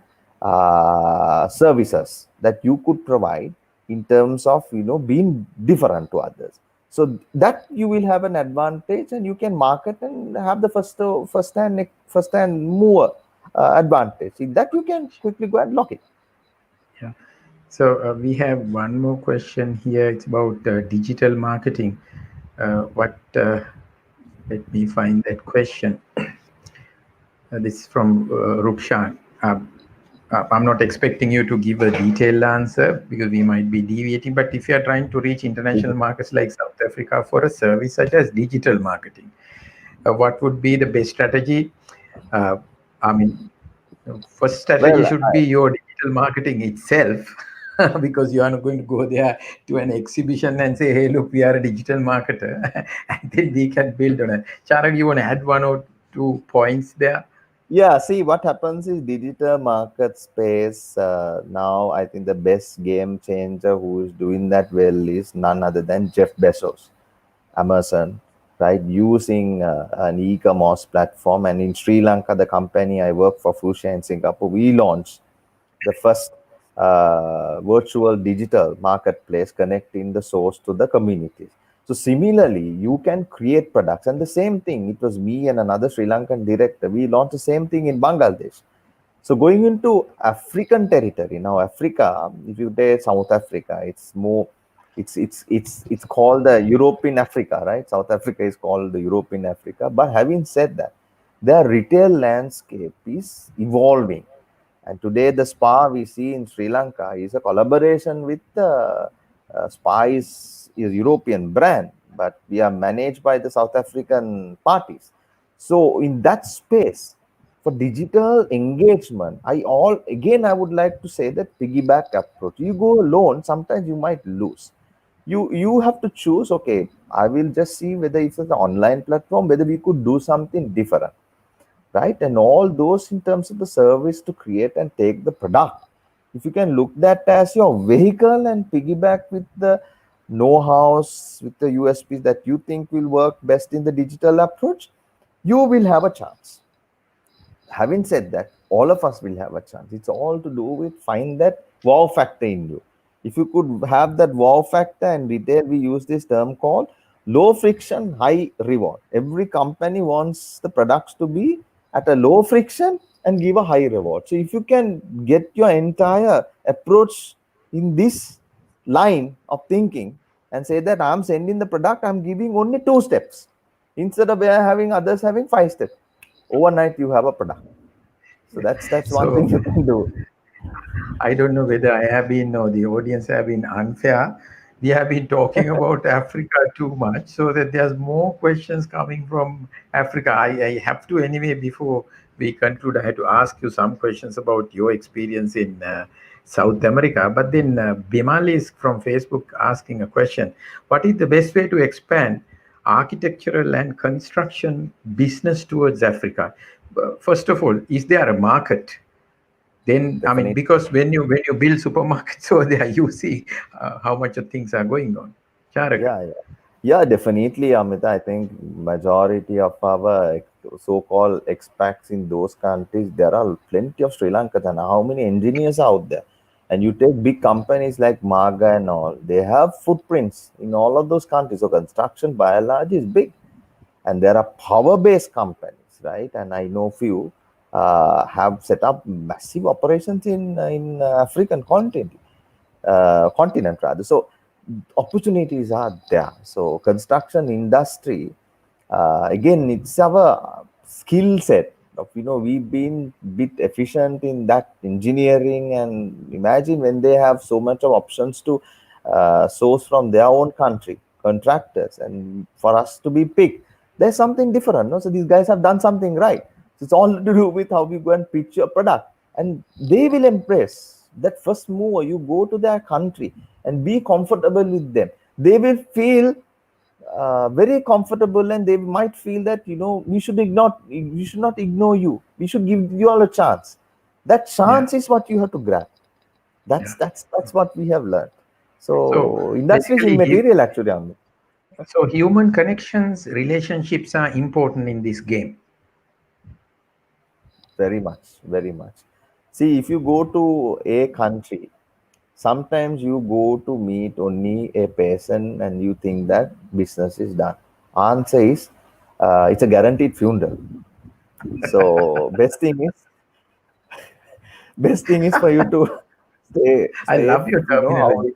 services that you could provide in terms of being different to others. So that you will have an advantage, and you can market and have the first hand mover advantage. See, that you can quickly go and lock it. Yeah. So we have one more question here. It's about digital marketing. What? Let me find that question. This is from Rukshan. I'm not expecting you to give a detailed answer because we might be deviating. But if you are trying to reach international markets like South Africa for a service such as digital marketing, what would be the best strategy? Uh, I mean, first strategy Well, should be your digital marketing itself, because you are not going to go there to an exhibition and say, "Hey, look, we are a digital marketer," and then we can build on it. Charak, you want to add one or two points there? yeah, see what happens is digital market space. Now, I think the best game changer who is doing that well is none other than Jeff Bezos, Amazon, right? Using an e-commerce platform. And in Sri Lanka, the company I work for, Fuchsia in Singapore, we launched the first virtual digital marketplace connecting the source to the communities. So similarly, you can create products, and the same thing. It was me and another Sri Lankan director. We launched the same thing in Bangladesh. So going into African territory now, Africa, if you take South Africa, it's more, it's called the European Africa, right? South Africa is called the European Africa. But having said that, their retail landscape is evolving, and today, the spa we see in Sri Lanka is a collaboration with the spa is European brand, but we are managed by the South African parties. So in that space, for digital engagement, I would like to say that piggyback approach. You go alone, sometimes you might lose. You have to choose. Okay, I will just see whether it's an online platform, whether we could do something different, right? And all those in terms of the service to create and take the product. If you can look that as your vehicle and piggyback with the know-hows, with the USPs that you think will work best in the digital approach, you will have a chance. Having said that, all of us will have a chance. It's all to do with find that wow factor in you. If you could have that wow factor, and retail, we use this term called low friction, high reward. Every company wants the products to be at a low friction and give a high reward. So if you can get your entire approach in this line of thinking and say that I'm sending the product, I'm giving only 2 steps instead of having others having 5 steps. Overnight, you have a product. So that's one thing So you can do. I don't know whether I have been or the audience have been unfair. We have been talking about Africa too much, so that there's more questions coming from Africa. I have to anyway, before we conclude, I had to ask you some questions about your experience in South America. But then Bimal is from Facebook asking a question: what is the best way to expand architectural and construction business towards Africa? First of all, is there a market? Then I mean, Definitely. because when you build supermarkets over there, you see how much of things are going on. Charak. Yeah, yeah. Yeah, definitely, Amita. I think majority of our so-called expats in those countries, there are plenty of Sri Lankans, and how many engineers are out there? And you take big companies like Maga and all, they have footprints in all of those countries. So construction by and large is big. And there are power-based companies, right? And I know few have set up massive operations in African continent rather. So opportunities are there. So construction industry, again, it's our skill set of, we've been bit efficient in that engineering, and imagine when they have so much of options to source from their own country contractors, and for us to be picked, there's something different, no? So these guys have done something right. So it's all to do with how we go and pitch your product, and they will embrace that first mover. You go to their country and be comfortable with them, they will feel very comfortable, and they might feel that, we should not ignore you, we should give you all a chance. That Yeah, chance is what you have to grab. that's yeah. that's that's what we have learned. So So industry is basically, immaterial actually, Amit. so human connections, relationships are important in this game. Very much, very much. See, if you go to a country, Sometimes you go to meet only a person and you think that business is done. Answer is it's a guaranteed funeral. So best thing is for you to I stay, love your you know how. terminology.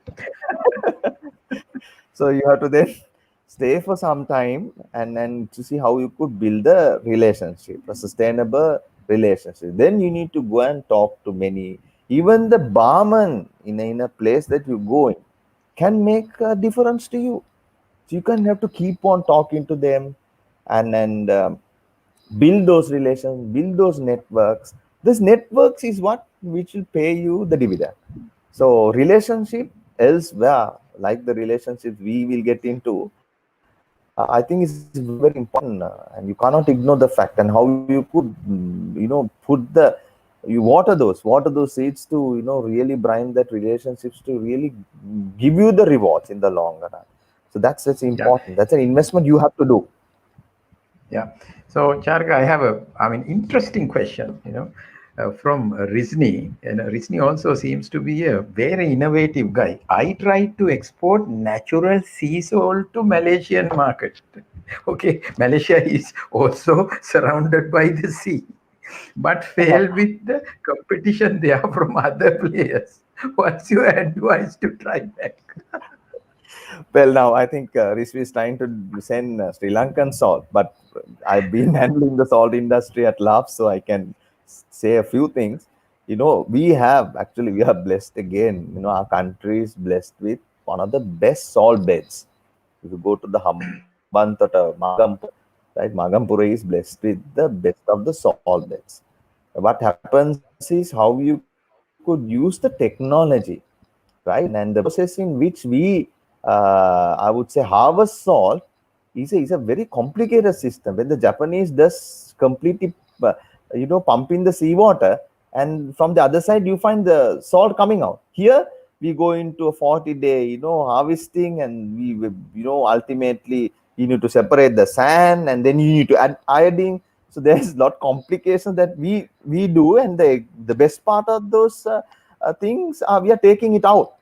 So you have to then stay for some time and then to see how you could build a relationship, a sustainable relationship. Then you need to go and talk to many. Even the barman in a place that you go in can make a difference to you. So you can have to keep on talking to them and build those relations, build those networks. This networks is what which will pay you the dividend. So relationship elsewhere, like the relationships we will get into, I think is very very important, and you cannot ignore the fact and how you could put the water those seeds to really brine that relationships to really give you the rewards in the long run. So that's Yeah, important. That's an investment you have to do. yeah. So, Charga, I have interesting question, from Rizni. Rizni also seems to be a very innovative guy. I tried to export natural sea salt to Malaysian market. Okay, Malaysia is also surrounded by the sea, but failed with the competition there from other players. What's your advice to try back? Well, now I think Rizvi is trying to send Sri Lankan salt, but I've been handling the salt industry at large, so I can say a few things. We are blessed again. Our country is blessed with one of the best salt beds. If you go to the Hambantota, Magampur, right? Magampura is blessed with the best of the salt beds. What happens is how you could use the technology, right? And the process in which we, I would say, harvest salt is a very complicated system. When the Japanese does completely, pump in the seawater, and from the other side you find the salt coming out. Here we go into a 40-day, harvesting, and ultimately you need to separate the sand, and then you need to add iodine. So there's a lot complications that we do, and the best part of those things we are taking it out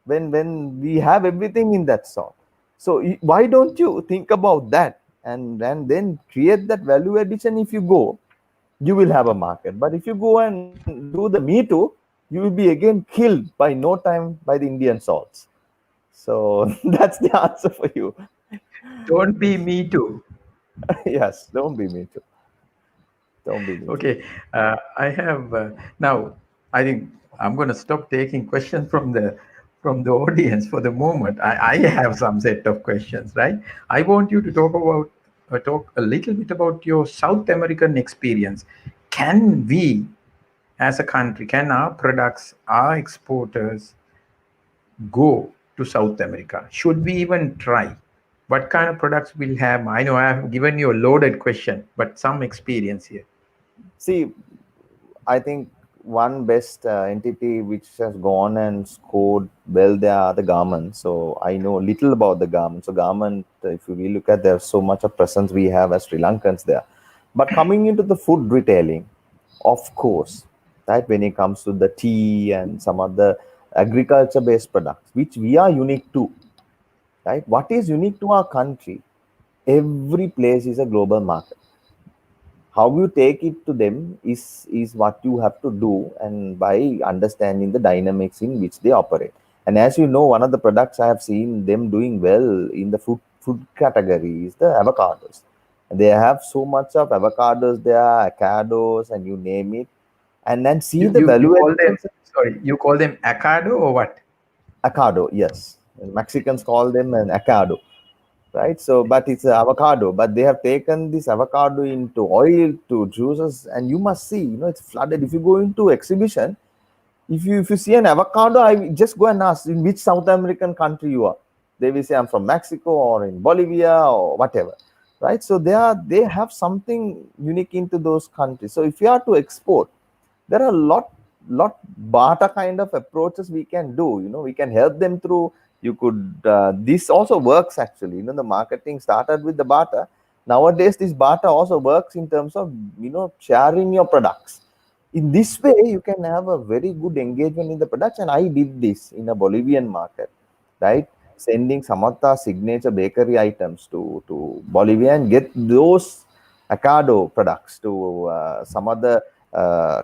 when we have everything in that salt. So why don't you think about that and then create that value addition? If you go, you will have a market. But if you go and do the me too, you will be again killed by no time by the Indian salts. So that's the answer for you. Don't be me too. Yes, don't be me too. Don't be me too. Okay, I have now. I think I'm going to stop taking questions from the audience for the moment. I have some set of questions, right? I want you to talk a little bit about your South American experience. Can we, as a country, can our products, our exporters, go to South America? Should we even try? What kind of products we'll have? I know I have given you a loaded question, but some experience here. See, I think one best entity which has gone and scored well there are the garments. So I know little about the garments. So garment, if we look at, there's so much of presence we have as Sri Lankans there. But coming into the food retailing, of course, right, when it comes to the tea and some other agriculture-based products, which we are unique to, right? What is unique to our country? Every place is a global market. How you take it to them is what you have to do, and by understanding the dynamics in which they operate. And as you know, one of the products I have seen them doing well in the food category is the avocados. They have so much of avocados there, avocados, and you name it, and then see You, the you, you value call them, additions. sorry, you call them acado or what? Avocado, yes, Mexicans call them an avocado, right? So, but it's a avocado, but they have taken this avocado into oil to juices, and you must see, it's flooded. If you go into exhibition, if you see an avocado, I will just go and ask in which South American country you are. They will say I'm from Mexico or in Bolivia or whatever, right? So they have something unique into those countries. So if you are to export, there are a lot barter kind of approaches we can do. We can help them through. You could this also works actually. The marketing started with the barter. Nowadays this barter also works in terms of sharing your products. In this way you can have a very good engagement in the production. I did this in a Bolivian market, right? Sending some of the signature bakery items to Bolivia and get those avocado products to some other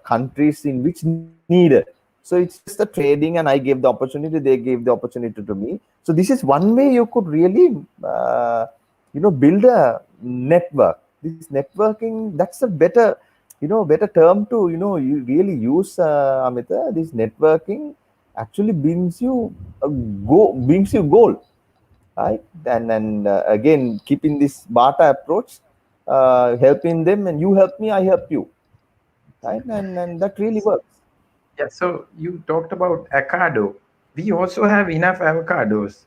countries in which needed. So it's just a trading, and I gave the opportunity, they gave the opportunity to me. So this is one way you could really build a network. This networking, that's a better, better term to, you really use, Amita. This networking actually brings you goal, right? And again, keeping this Bata approach, helping them, and you help me, I help you, right? And that really works. Yeah, so you talked about avocado. We also have enough avocados.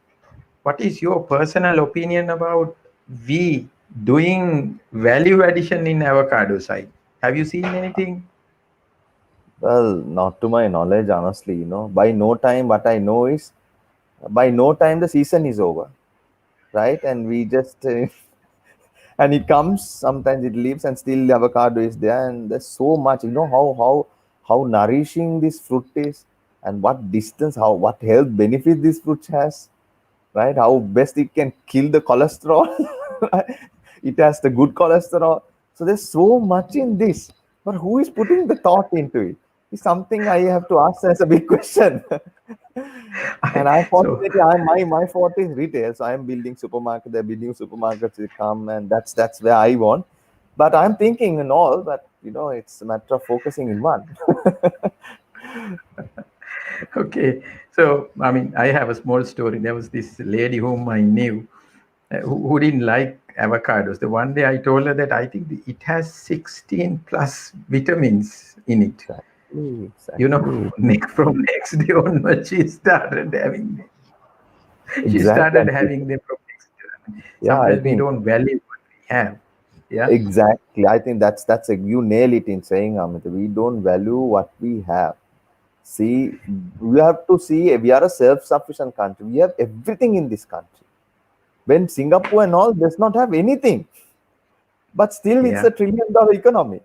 What is your personal opinion about we doing value addition in avocado side? Have you seen anything? Well, not to my knowledge, honestly. By no time, what I know is by no time the season is over, right? And we just and it comes, sometimes it leaves, and still the avocado is there, and there's so much. How nourishing this fruit is, and what distance, how what health benefit this fruit has, right? How best it can kill the cholesterol. It has the good cholesterol. So there's so much in this, but who is putting the thought into it is something I have to ask as a big question. And So unfortunately, my forte is retail, so I'm building supermarket. They're building supermarkets. They come, and that's where I want. But I'm thinking and all, but it's a matter of focusing in one. okay, so I mean, I have a small story. There was this lady whom I knew who didn't like avocados. The one day I told her that I think it has 16 plus vitamins in it. Exactly, You know, exactly, from next day onwards, she exactly. started having them from next day. I mean, Yeah, I sometimes we think don't value what we have. Yeah, exactly. I think that's a, you nail it in saying, Amit. We don't value what we have. See, we have to see we are a self-sufficient country. We have everything in this country. When Singapore and all does not have anything, but still it's yeah. a $1 trillion economy.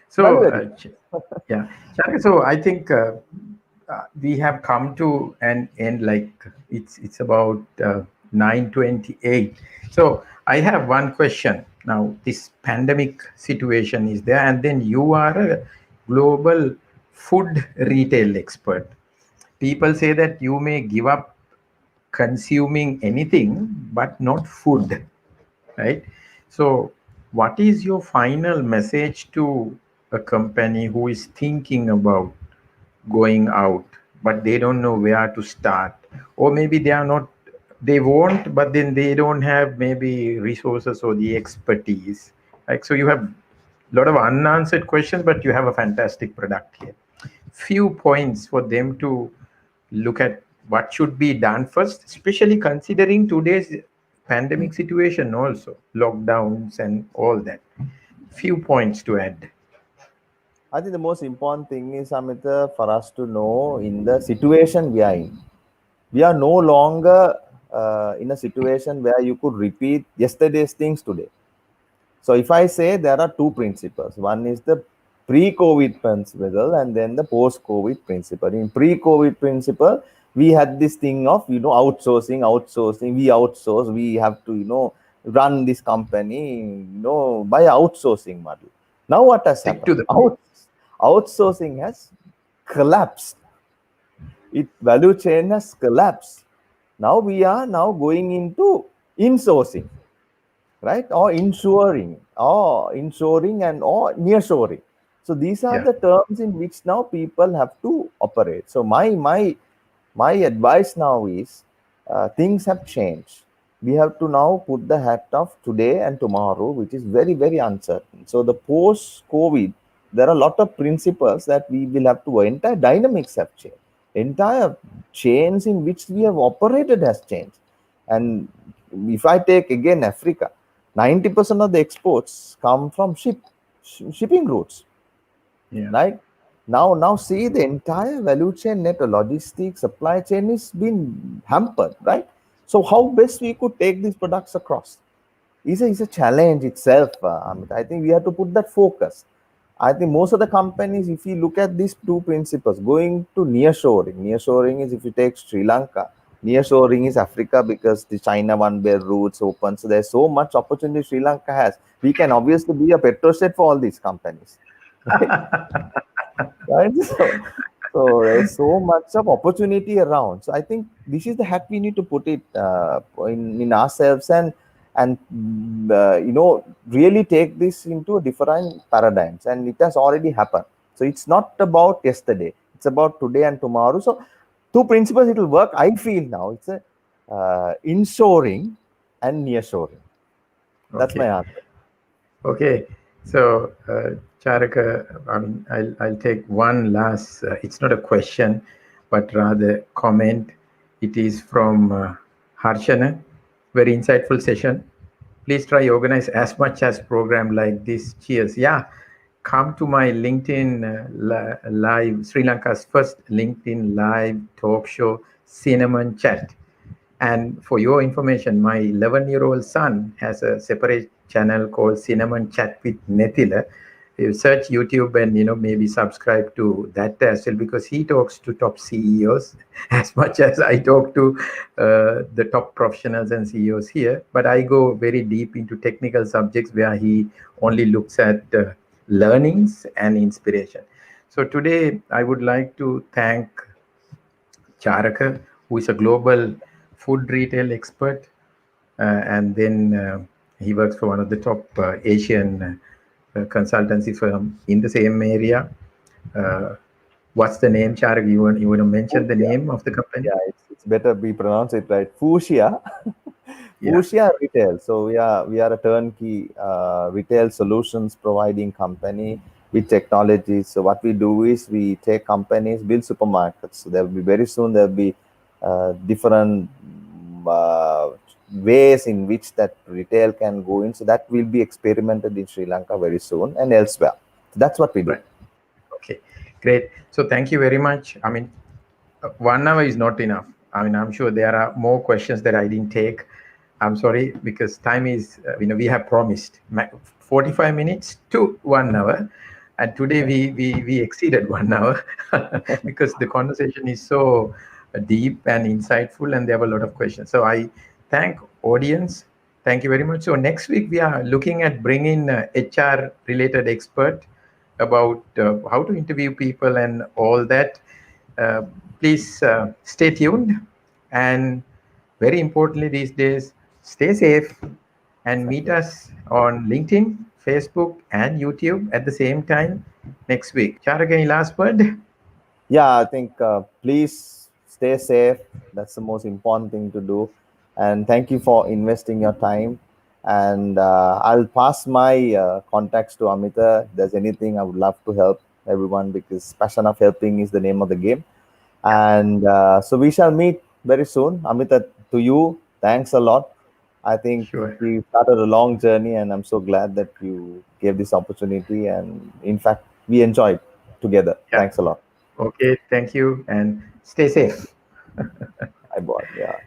So, Value addition. yeah, Shaka, so I think we have come to an end. Like it's about 9:28. So I have one question now. This pandemic situation is there, and then you are a global food retail expert. People say that you may give up consuming anything, but not food, right? So, what is your final message to a company who is thinking about going out, but they don't know where to start? Or maybe they are not, they won't, but then they don't have maybe resources or the expertise. Like, so you have a lot of unanswered questions, but you have a fantastic product here. Few points for them to look at what should be done first, especially considering today's pandemic situation, also lockdowns and all that. Few points to add. I think the most important thing is, Amita, for us to know in the situation we are in. We are no longer in a situation where you could repeat yesterday's things today. So if I say there are two principles, one is the pre-COVID principle and then the post-COVID principle. In pre-COVID principle, we had this thing of outsourcing. We outsource. We have to run this company by outsourcing model. Now what has Stick to happened? the point. Outsourcing has collapsed. It value chain has collapsed. Now we are now going into insourcing, right? Or insuring and or nearshoring. So these are Yeah. the terms in which now people have to operate. So my advice now is, things have changed. We have to now put the hat of today and tomorrow, which is very, very uncertain. So the post COVID, there are a lot of principles that we will have to, entire dynamics have changed. Entire chains in which we have operated has changed. And if I take again Africa, 90% of the exports come from shipping routes, Yeah. right? Now see the entire value chain, net logistics, supply chain is been hampered, right? So how best we could take these products across is a challenge itself. Amit. I think we have to put that focus. I think most of the companies, if you look at these two principles, going to nearshoring. Nearshoring is, if you take Sri Lanka, nearshoring is Africa because the China one where routes open. So there's so much opportunity Sri Lanka has. We can obviously be a petrostate for all these companies, right? Right. So there's so much of opportunity around. So I think this is the hack we need to put it in ourselves, and really take this into a different paradigms, and it has already happened. So it's not about yesterday, it's about today and tomorrow. So two principles it will work, I feel. Now it's a inshoring and nearshoring. That's my Okay. answer. Okay, so Charaka, I mean, I'll take one last. It's not a question, but rather comment. It is from Harshana. Very insightful session. Please try organize as much as program like this. Cheers. Yeah, come to my LinkedIn live, Sri Lanka's first LinkedIn live talk show, Cinnamon Chat. And for your information, my 11-year-old son has a separate channel called Cinnamon Chat with Nethila. You search YouTube and maybe subscribe to that as well, because he talks to top CEOs as much as I talk to the top professionals and CEOs here. But I go very deep into technical subjects where he only looks at learnings and inspiration. So today I would like to thank Charaka, who is a global food retail expert, and then he works for one of the top Asian consultancy firm in the same area. Uh, what's the name, Charaka? You want to mention the Fuchsia. name of the company? Yeah, it's better we pronounce it right. Fuchsia. Yeah, Fuchsia Retail. So we are a turnkey retail solutions providing company with technology. So what we do is we take companies, build supermarkets. So there will be very soon there will be different uh, ways in which that retail can go in. So that will be experimented in Sri Lanka very soon and elsewhere. So that's what we do. right. Okay, great. So thank you very much. I mean, 1 hour is not enough. I mean, I'm sure there are more questions that I didn't take. I'm sorry, because time is, we have promised 45 minutes to 1 hour. And today we exceeded 1 hour because the conversation is so deep and insightful, and there were a lot of questions. So I thank audience. Thank you very much. So next week we are looking at bringing HR related expert about how to interview people and all that. uh, please stay tuned. And very importantly these days, stay safe and meet Exactly. us on LinkedIn, Facebook, and YouTube at the same time next week. Charak, any last word? Yeah, I think please stay safe. That's the most important thing to do. And thank you for investing your time. And I'll pass my contacts to Amita. If there's anything, I would love to help everyone because passion of helping is the name of the game. And so we shall meet very soon. Amita, to you, thanks a lot. I think Sure. we started a long journey, and I'm so glad that you gave this opportunity. And in fact, we enjoyed together. Yeah. Thanks a lot. Okay. Thank you and stay safe. I bought. Yeah.